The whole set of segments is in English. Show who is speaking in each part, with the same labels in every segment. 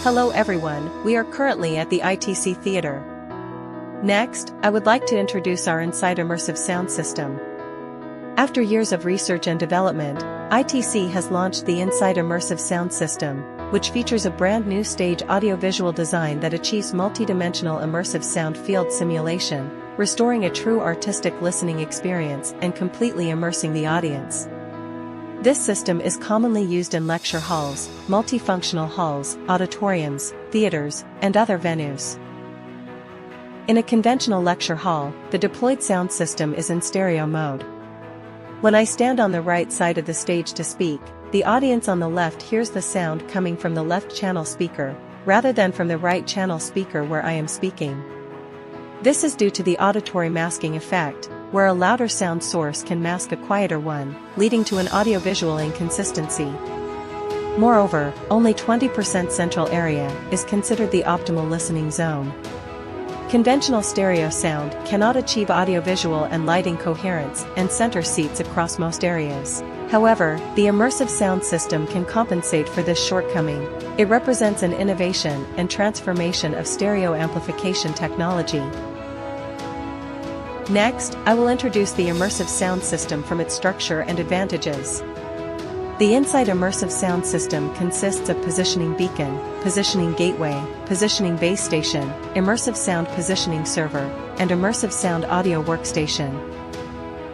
Speaker 1: Hello everyone, we are currently at the ITC Theater. Next, I would like to introduce our Insight Immersive Sound System. After years of research and development, ITC has launched the Insight Immersive Sound System, which features a brand new stage audiovisual design that achieves multidimensional immersive sound field simulation, restoring a true artistic listening experience and completely immersing the audience. This system is commonly used in lecture halls, multifunctional halls, auditoriums, theaters, and other venues. In a conventional lecture hall, the deployed sound system is in stereo mode. When I stand on the right side of the stage to speak, the audience on the left hears the sound coming from the left channel speaker, rather than from the right channel speaker where I am speaking. This is due to the auditory masking effect, where a louder sound source can mask a quieter one, leading to an audiovisual inconsistency. Moreover, only 20% central area is considered the optimal listening zone. Conventional stereo sound cannot achieve audiovisual and lighting coherence and center seats across most areas. However, the immersive sound system can compensate for this shortcoming. It represents an innovation and transformation of stereo amplification technology. Next, I will introduce the immersive sound system from its structure and advantages. The Insight Immersive Sound System consists of positioning beacon, positioning gateway, positioning base station, immersive sound positioning server, and immersive sound audio workstation.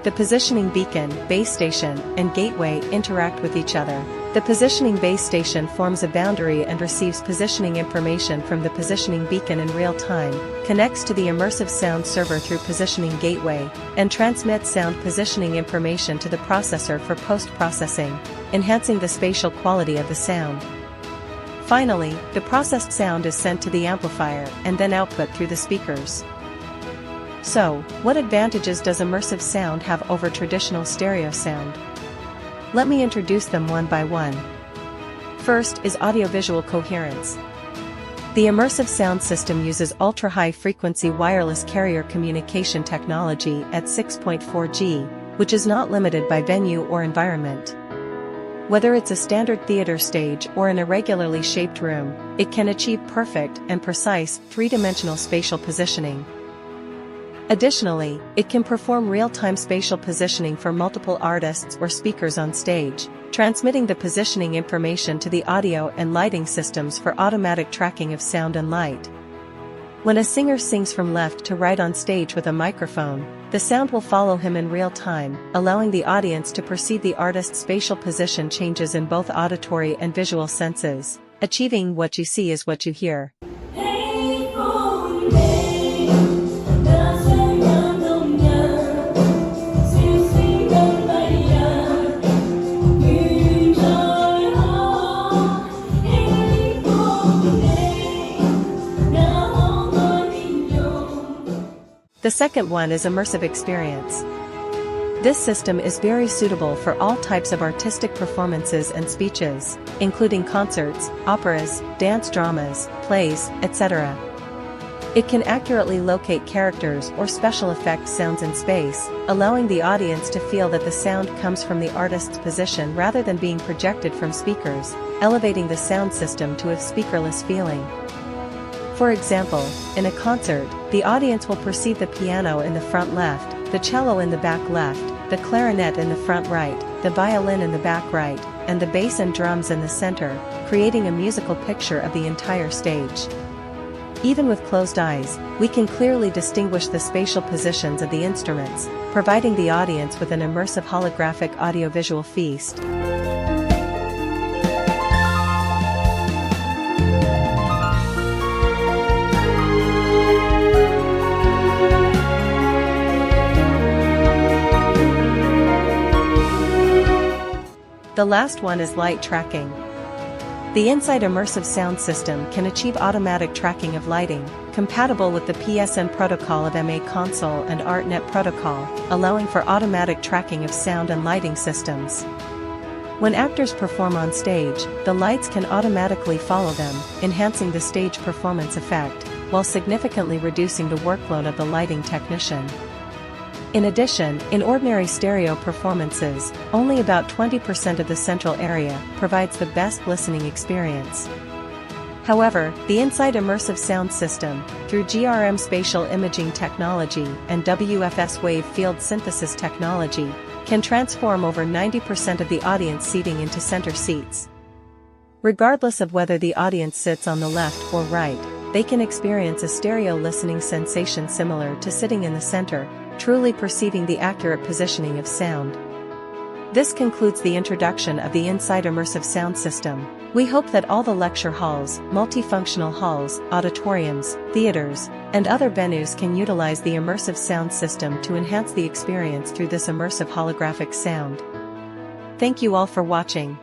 Speaker 1: The positioning beacon, base station, and gateway interact with each other. The positioning base station forms a boundary and receives positioning information from the positioning beacon in real time, connects to the immersive sound server through positioning gateway, and transmits sound positioning information to the processor for post-processing, enhancing the spatial quality of the sound. Finally, the processed sound is sent to the amplifier and then output through the speakers. So, what advantages does immersive sound have over traditional stereo sound? Let me introduce them one by one. First is audiovisual coherence. The immersive sound system uses ultra-high frequency wireless carrier communication technology at 6.4 GHz, which is not limited by venue or environment. Whether it's a standard theater stage or an irregularly shaped room, it can achieve perfect and precise three-dimensional spatial positioning. Additionally, it can perform real-time spatial positioning for multiple artists or speakers on stage, transmitting the positioning information to the audio and lighting systems for automatic tracking of sound and light. When a singer sings from left to right on stage with a microphone, the sound will follow him in real time, allowing the audience to perceive the artist's spatial position changes in both auditory and visual senses, achieving what you see is what you hear. The second one is immersive experience. This system is very suitable for all types of artistic performances and speeches, including concerts, operas, dance dramas, plays, etc. It can accurately locate characters or special effect sounds in space, allowing the audience to feel that the sound comes from the artist's position rather than being projected from speakers, elevating the sound system to a speakerless feeling. For example, in a concert, the audience will perceive the piano in the front left, the cello in the back left, the clarinet in the front right, the violin in the back right, and the bass and drums in the center, creating a musical picture of the entire stage. Even with closed eyes, we can clearly distinguish the spatial positions of the instruments, providing the audience with an immersive holographic audiovisual feast. The last one is light tracking. The Insight Immersive Sound System can achieve automatic tracking of lighting, compatible with the PSN protocol of MA Console and ArtNet protocol, allowing for automatic tracking of sound and lighting systems. When actors perform on stage, the lights can automatically follow them, enhancing the stage performance effect, while significantly reducing the workload of the lighting technician. In addition, in ordinary stereo performances, only about 20% of the central area provides the best listening experience. However, the Insight Immersive Sound System, through GRM spatial imaging technology and WFS wave field synthesis technology, can transform over 90% of the audience seating into center seats. Regardless of whether the audience sits on the left or right, they can experience a stereo listening sensation similar to sitting in the center, truly perceiving the accurate positioning of sound. This concludes the introduction of the Insight Immersive Sound System. We hope that all the lecture halls, multifunctional halls, auditoriums, theaters, and other venues can utilize the immersive sound system to enhance the experience through this immersive holographic sound. Thank you all for watching.